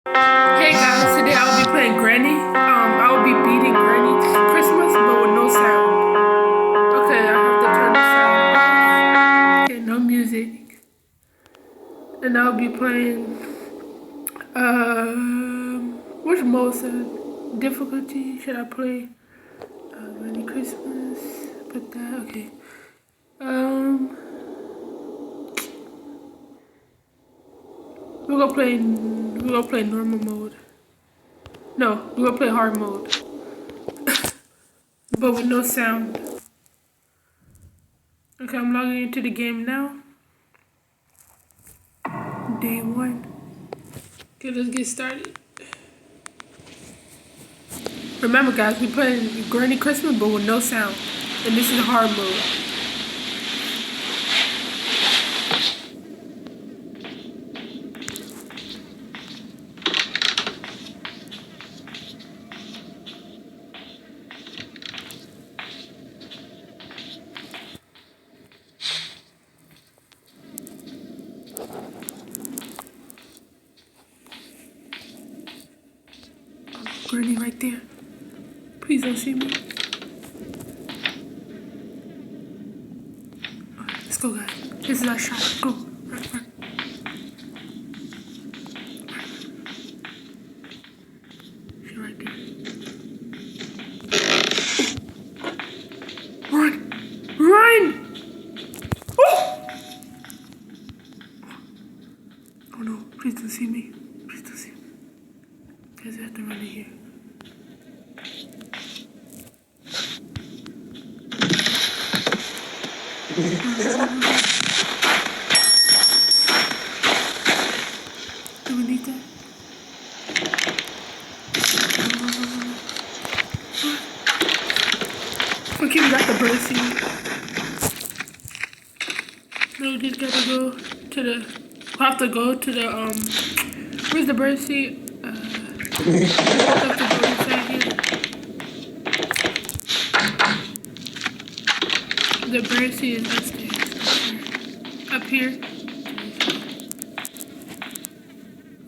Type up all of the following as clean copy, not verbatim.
Hey guys, today I'll be playing Granny. I'll be beating Granny Christmas, but with no sound. Okay, I have to turn the sound off. Okay, no music. And I'll be playing, which mode difficulty should I play? Granny Christmas, put that, okay. Um, we're gonna play normal mode. No, we're gonna play hard mode, but with no sound. Okay, I'm logging into the game now. Day one. Okay, let's get started. Remember, guys, we playing Granny Christmas, but with no sound, and this is hard mode. Granny right there. Please don't see me. Alright, let's go, guys. This is our shot. Go. Run, run. She's right there. Run! Run! Oh! Oh no, please don't see me. Please don't see me. Guys, I have to run in here. Do we need that? Okay, we got the bird seed. No, we just gotta go to the. We have to go to the Where's the bird seed? We have to go inside here. The bird seed is upstairs. Up here.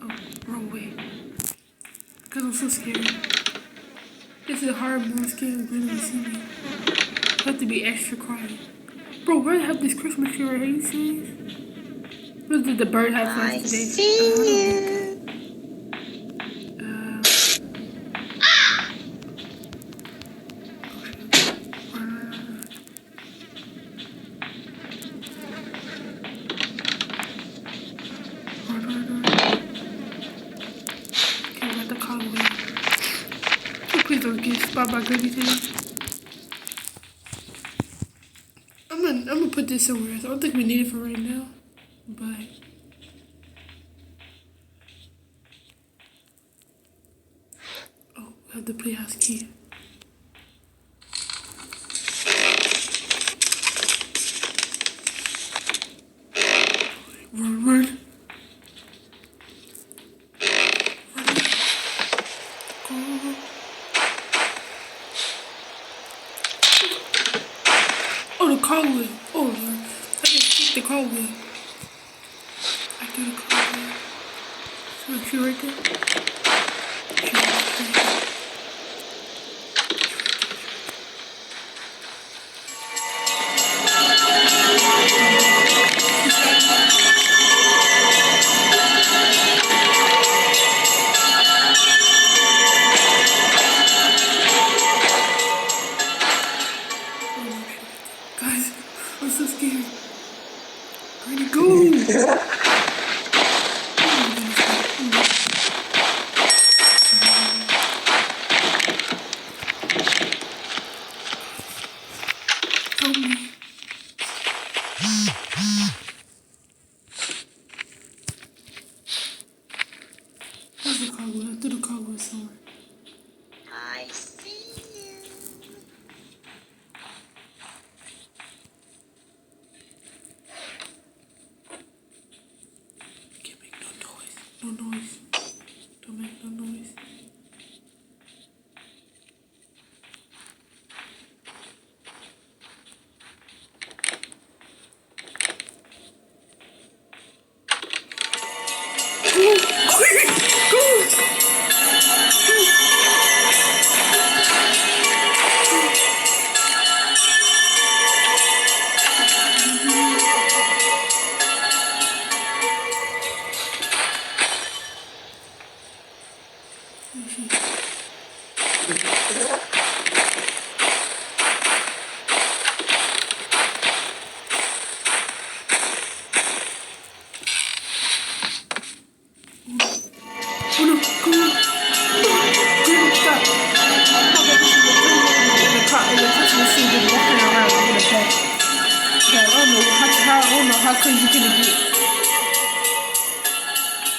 Oh, wrong way. Cause I'm so scared. This is a hard mode. Scared Granny will see me. I have to be extra quiet. Bro, where the hell this Christmas tree right here? You serious? What did the bird have for us today? I see you. Okay, we got the car away. Please don't get spot by Granny today. I'm gonna put this somewhere else. I don't think we need it for right now, but oh, we have the playhouse key. Run, run. Go. Oh, the car wheel. Oh, Lord. I just kicked the car wheel. I threw the car wheel. So, she right there? She right there. Guys, I'm so scared. Granny, go! Help me. Where's the car wheel? I threw the car wheel somewhere. I see you. Can't make no noise. No noise. Don't make no noise. Go! Oh no, come on. Grandma, stop. Okay, this is in the customer seat just walking around with a bag. Bag. I don't know how crazy can it get.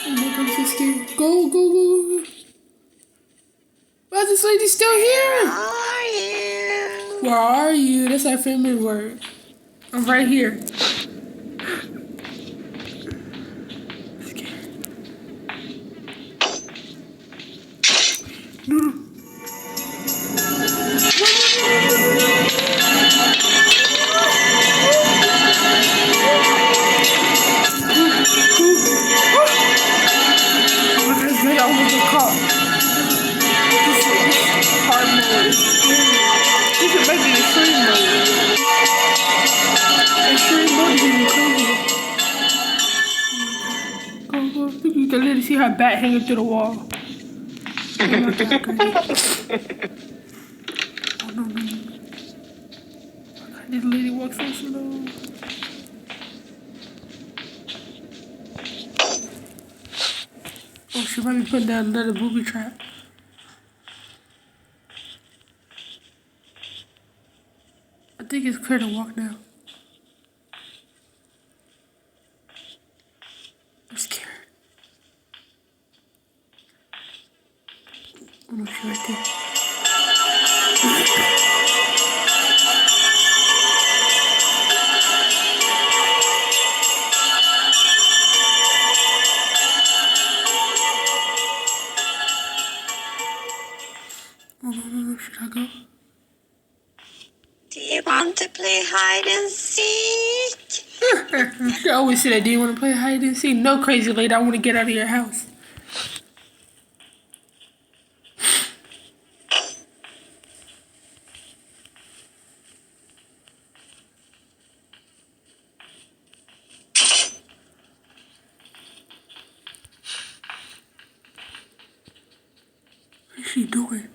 Oh my god, I'm so scared. Go, go, go, go. Why is this lady still Where here? are you? Where are you? That's our family word. I'm right here. No, no. Oh my god, they almost got caught. This hard mode is scary. This is maybe extreme mode. Extreme mode is even crazier. Go, go. Look, you can literally see her back hanging through the wall. Oh my god, Granny. Oh no, no, no. Oh god, this lady walks so slow. Oh, she might be putting down another booby trap. I think it's clear to walk now. I'm scared. Oh no, she's right there. Oh no, no, no, should I go? Do you want to play hide and seek? She always said I didn't want to play hide and seek. No, crazy lady, I want to get out of your house. What is she doing?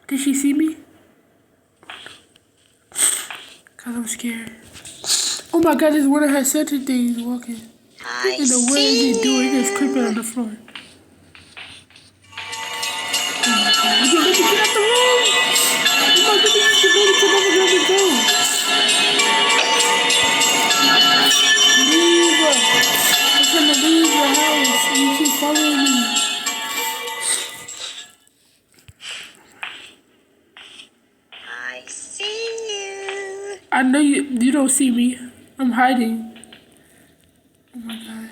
Did she see me? Cause I'm scared. Oh my god, there's one of her certain things walking. I And what is see he doing? He's you. creeping on the floor. Oh my god, would you let me get out the room? Oh my goodness, the lady can never let me go. Leave her. I'm trying to leave your house. You keep following me. I see you. I know you don't see me. I'm hiding. Oh my god.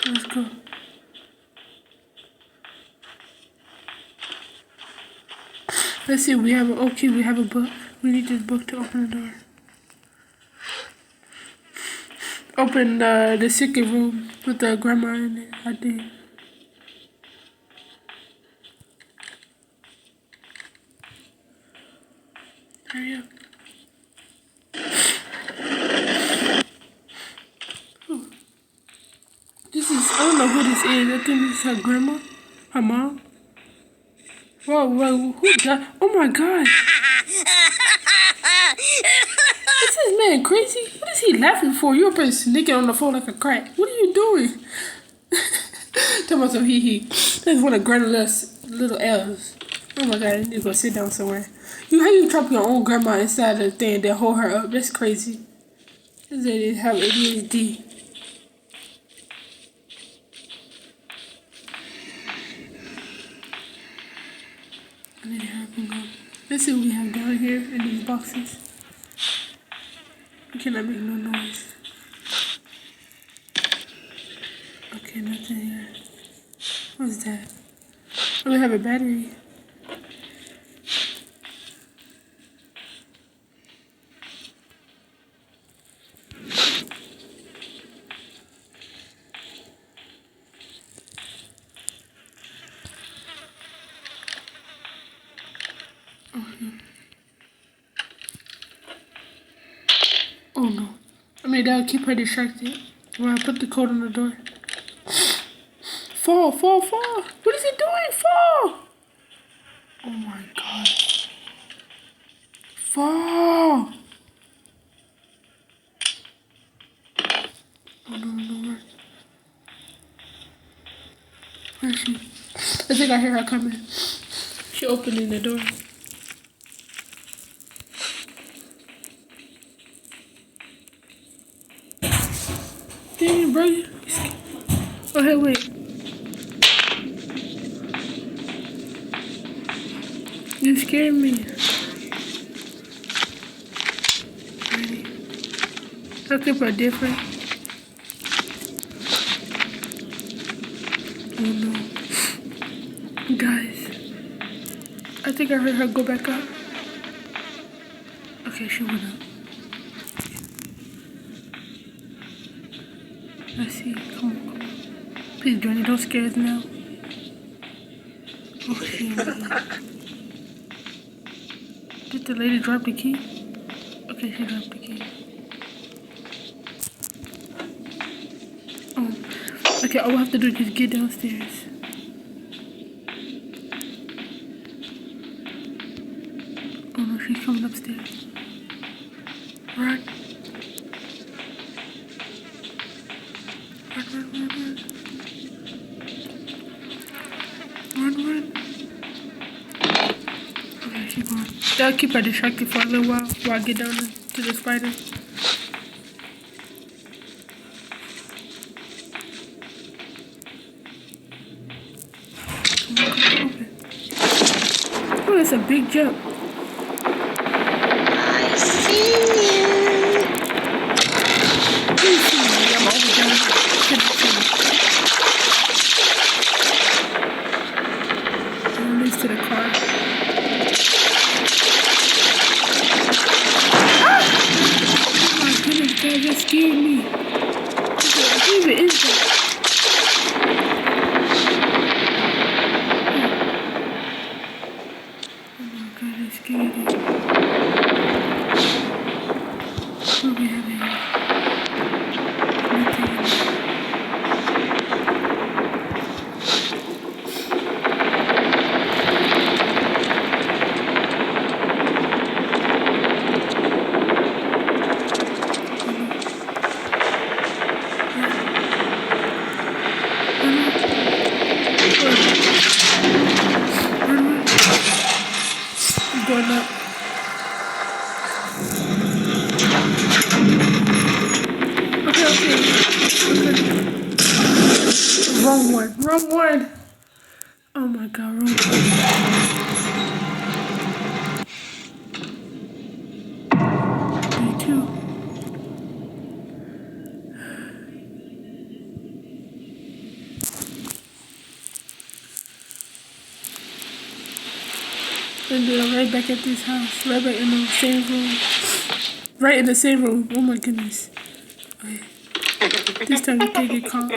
Let's go. Let's see, we have a book. We need this book to open the door. Open the secret room with the grandma in it, I think. Hurry up. Oh. I don't know who this is. I think this is her grandma, her mom. Whoa, who died? Oh my god. Is this man crazy? What is he laughing for? You're up there sneaking on the phone like a crack. What are you doing? Talking about some hee. That's one of Grandma's little elves. Oh my god, I need to go sit down somewhere. How you trap your own grandma inside the thing that hold her up? That's crazy. This lady have ADHD. I need to hurry up and go. Let's see what we have down here in these boxes. We cannot make no noise. Okay, nothing here. What's that? Oh, we have a battery. I mean, that'll keep her distracted. When I put the code on the door. Fall, fall, fall. What is he doing? Fall. Oh my god. Fall. Oh no, no, where is she? I think I hear her coming. She opening the door. Dang, bro. Oh, hey, wait. You scared me. How come are different? Oh no. Guys. I think I heard her go back up. Okay, she went up. Let's see. Come on. Please, Johnny, don't scare us now. Oh, she ain't here. Did the lady drop the key? Okay, she dropped the key. Oh. Okay, all we have to do is just get downstairs. Oh no, she's coming upstairs. Run. Run, run, run, run. Run, run. Okay, she's gone. That'll keep her distracted for a little while I get down to the spider. Come on, open. Oh, that's a big jump. I see you. Please see me. I'm over there. Release to the car. Ah! Oh my goodness, guys, that scared me. What even is that? Oh my god, that scared me. What do we have here? Nothing. Going up. Okay. Wrong one. Wrong one. Oh my god, wrong one. Me too. And then I'm right back at this house. Right back in the same room. Right in the same room. Oh my goodness. Okay. This time we can't get caught.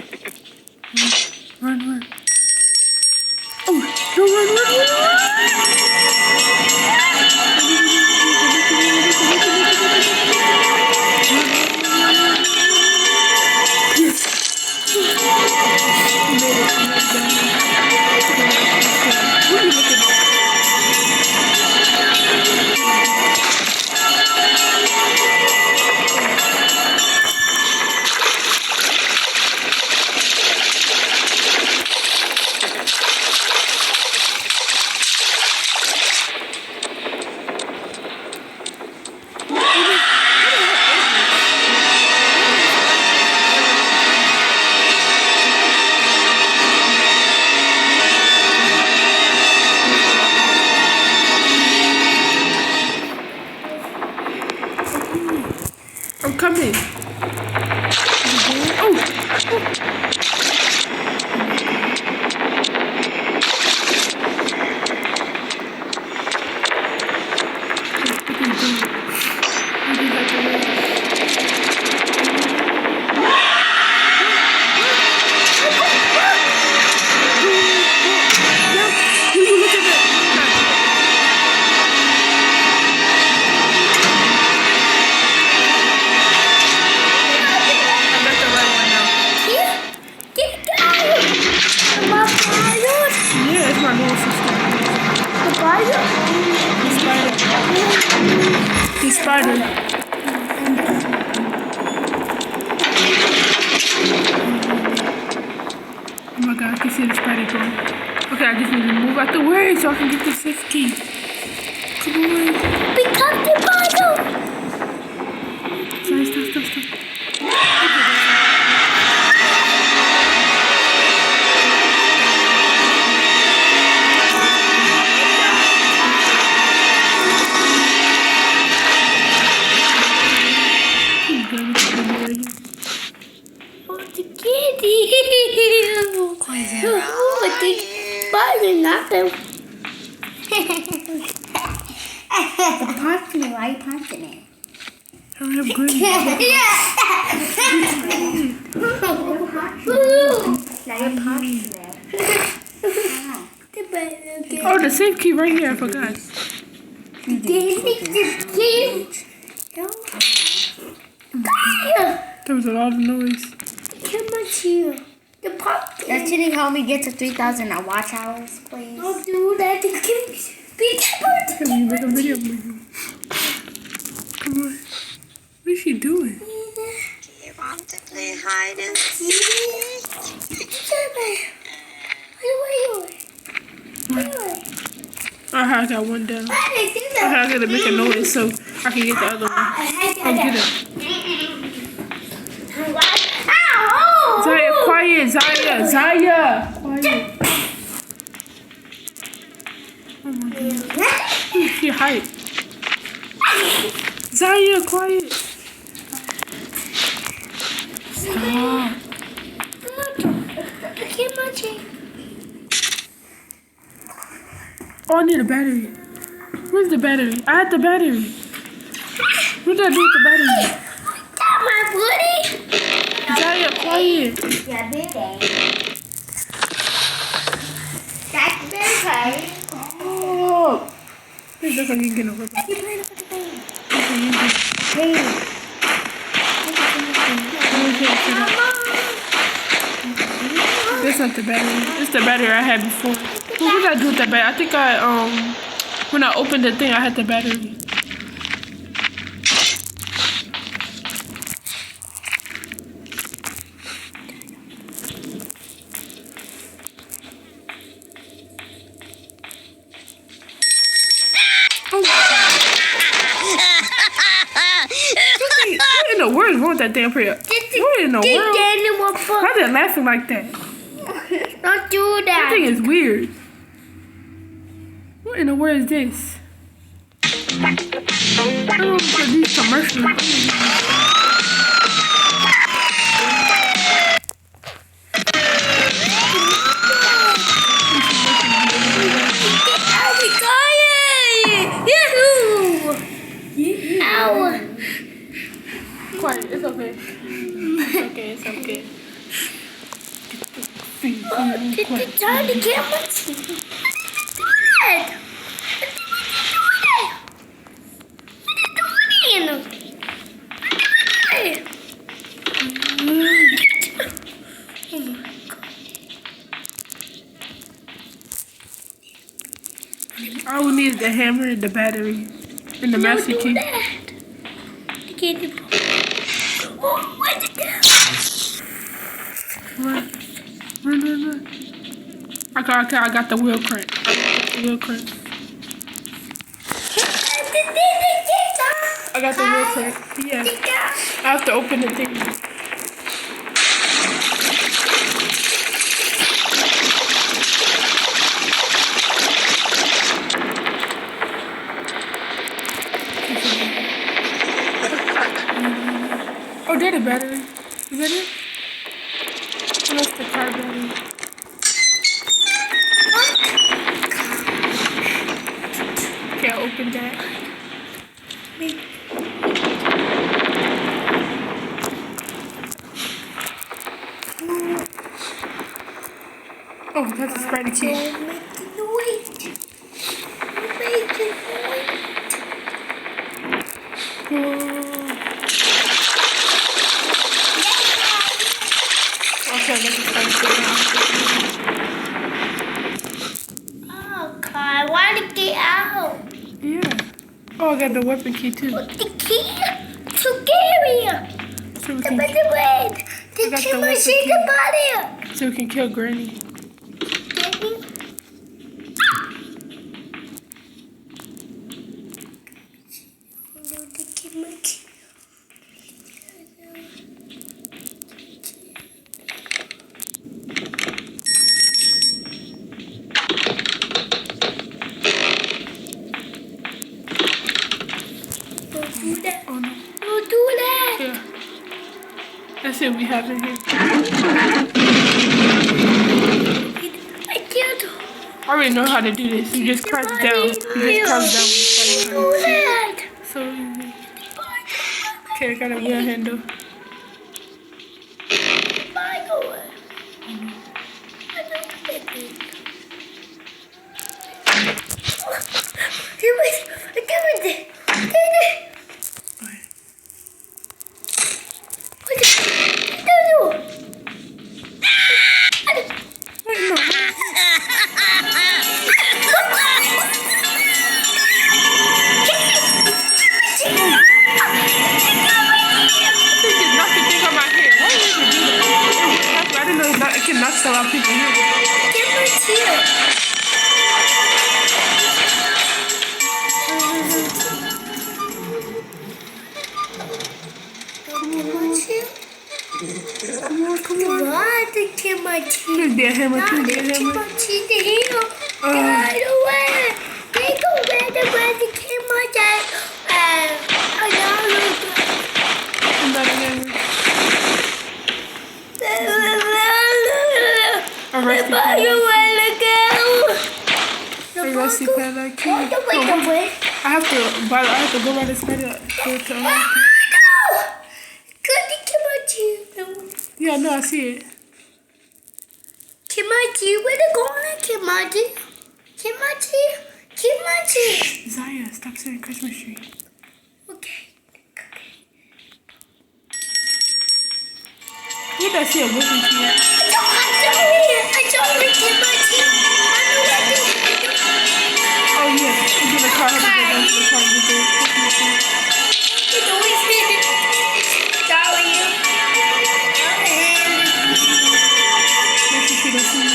Run, run. Oh, no, run, run, run, run. Yes. What are you looking at? see the spider going. Okay, I just need to move out the way so I can get the 5th key. Come on. Become the bottle. Stop. The kitty. But the spider not them. Punch me, why are you punching it? Hurry up, Granny. Now you're punching it. Oh, the safe key right here. I forgot. There was a lot of noise. Come on, here. The pop. Can you help me get to 3,000 watch hours, please? Don't do that. Be careful. Can we make a video? Come on. What is she doing? Do you want to play hide and seek? I got one down. I gotta make a noise so I can get the other one. Oh, get it. Zaya, quiet. Zaya. Quiet. Oh my God. She hype. Zaya, quiet. Stop. Oh, I need a battery. Where's the battery? I had the battery. What did I do with the battery? My booty. Zaya, quiet. Yeah, baby. That's baby. Oh. This looks like you can get over that. That's not the battery. It's the battery I had before. What did I do with that battery? I think when I opened the thing, I had the battery. What in the world is wrong with that damn prayer? What in the world? Why are they laughing like that? Don't do That that. thing is weird. What in the world is this? I don't know for these commercials. Quiet, it's okay. It's okay. Turn the camera. All we need is the hammer and the battery and the master key. Run. I got the wheel crank. I got the wheel crank. Yeah. I have to open the thing. Oh, there's the battery. Is that it? What's the car battery? Can't open that. Oh, that's a spider key. Okay, that's a spider key. Oh, God, I want to get out. Yeah. Oh, I got the weapon key too. Put the key to Gary. So we The can, red. I got the weapon key. So we can kill Granny. Let's see what we have in here. I can't I already know how to do this. You just crouch down. You just crouch down. do that. So easy. Okay, I got a wheel handle. It can knock some out people here. Come on. Here's the hammer too. The hammer. Another hammer. A rusty padlock key. I have to go by this padlock. Yeah, no, I see it. Kimachi, where they going? Kimachi. Zaya, stop saying Christmas tree. Okay. Where did I see a whipping key at? Oh yeah, it's in the car. I have to go down to the car and get the Christmas tree. Make sure she doesn't see me.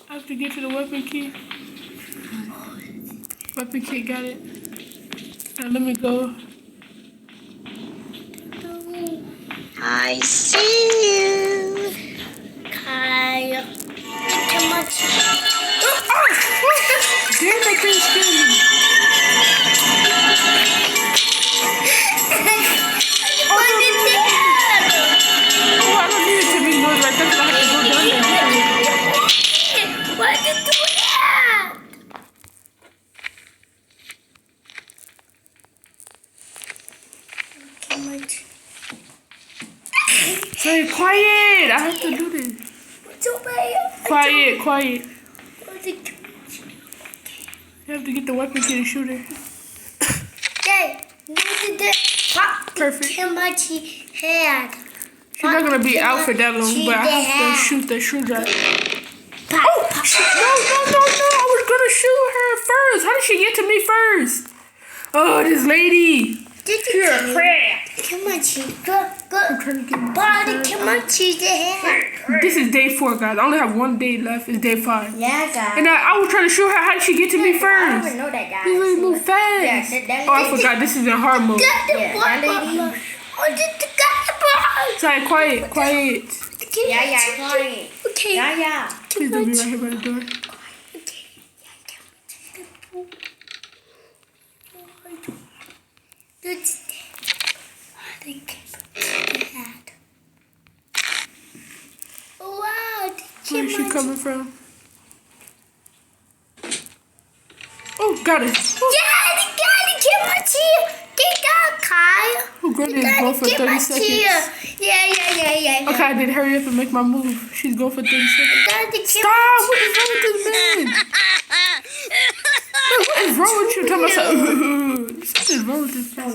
I have to get to the weapon key. Weapon key, got it. Now let me go. I see you. Kaya. Kimachi. Damn, that thing scared me. Oh, I don't need it to be noise like that. I have to go down there. Why did you do that? Kimachi. Say quiet. I have to do this. Quiet. You have to get the weapon key to shoot her. Perfect. Kimachi head. She's not gonna be out for that long, but I have to shoot the screwdriver. No! I was gonna shoot her first. How did she get to me first? Oh, this lady. You're a crap. Kimachi, go. I'm trying to get my Body Kimachi head. This is day 4, guys. I only have 1 day left. It's day 5. Yeah, guys. And I was trying to shoot her. How did she get to me I first? don't know that, guys. This lady move fast. Yeah, Oh, I forgot. This is in hard mode. Sorry, quiet. Yeah, quiet. Please Okay. don't be right here by the door. Wow, Where is she coming from? Oh, got it. Oh, Granny is going for 30 seconds. Yeah. Okay, I did hurry up and make my move. She's going for 30 seconds. Stop! What is wrong with this man? What is wrong with you? Tell myself. What is wrong with this man?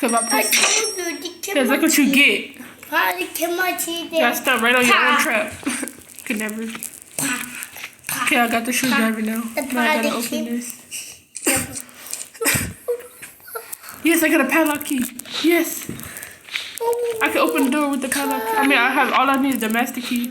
Cause I pressed it. Cause look what you get. You got stuck right on your own trap. Could never. Okay, I got the screwdriver now. Now I gotta open this. Yes, I got a padlock key. Yes. I can open the door with the padlock key. I mean, I have all I need is the master key.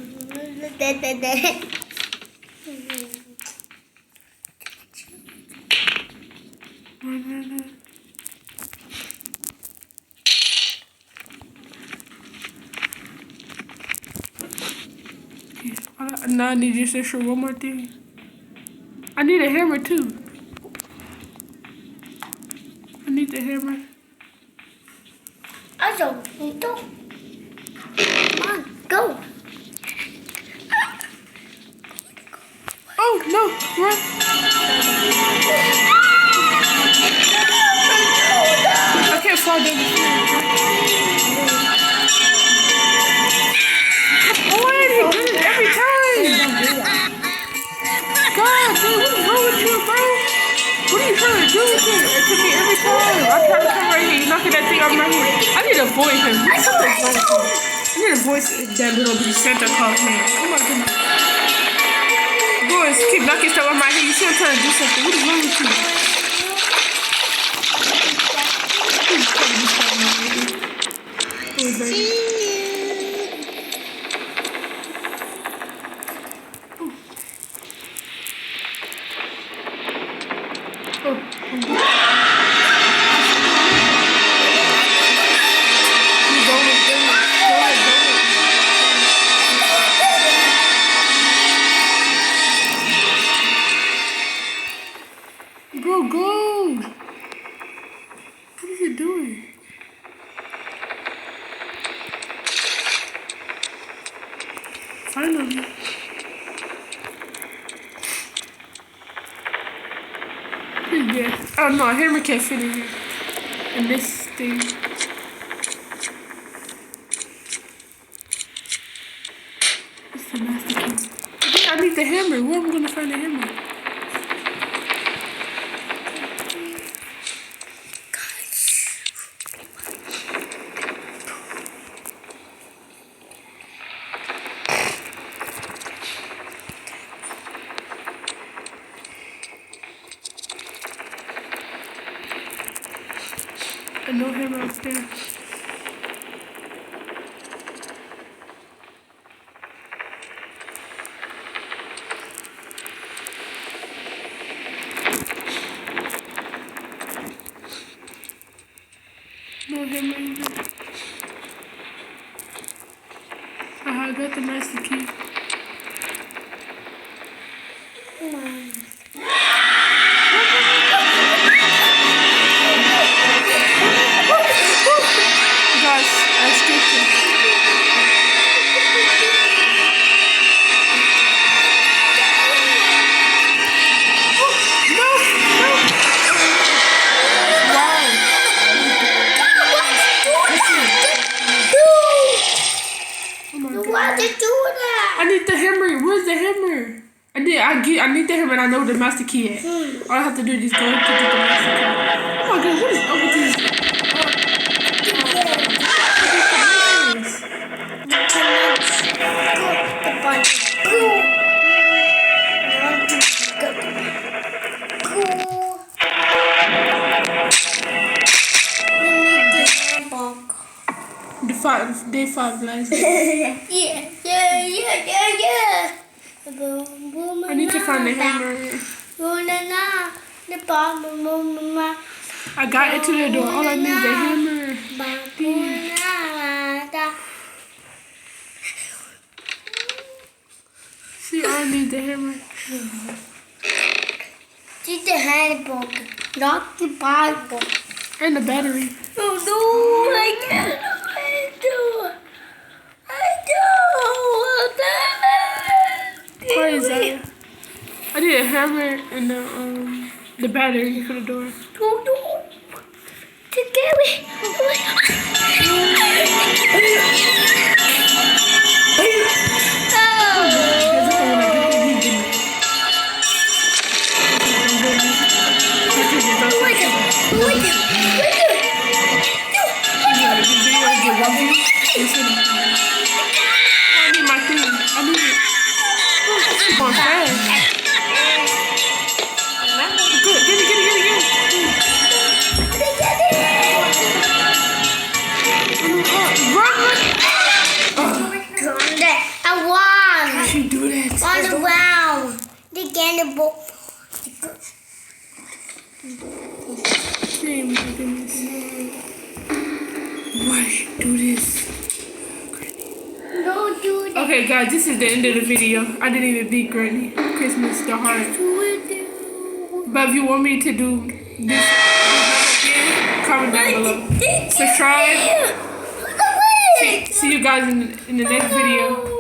Now I need you to show one more thing. I need a hammer too. need the hammer. I don't need to. Come on, go. Oh no, run. I can't fall down the stairs. Why did he do this every time? God, dude, what's wrong with you, bro? What are you trying to do with it? It took me every time. I'm trying to come right here. You're knocking that thing on my head. I need to avoid him. I need to avoid that little bitty Santa Claus man. Oh my goodness. Boys, keep knocking stuff on my head. You see I'm trying to do something. What is wrong with you? Bro, go! What is it doing? Finally. Yeah. Oh no, a hammer can't fit in here. And this thing. It's the master key. I need the hammer. Where am I gonna find the hammer? And no hammer upstairs. No hammer either. I got the master key. I need the hammer. Where's the hammer? I need the hammer and I know where the master key is. All I have to do is go to get the master key. Oh my god, what is up with these? Day 5 lies. Yeah. I need to find the hammer. I got into the door. All I need is the hammer. See, all I need the hammer. Just the handbook, not the Bible. And the battery. Oh no, I can't. What is that? I need a hammer and the battery for the door. No. Just get me. I need my thing. I need it. Come on, fast. Good. Get it. I won. How she do that? On the ground. The cannibal. Oh my goodness. Why she do this? Don't do that. Okay, guys, this is the end of the video. I didn't even beat Granny. Christmas, the heart. But if you want me to do this again, comment down below. Subscribe. See you guys in the next video.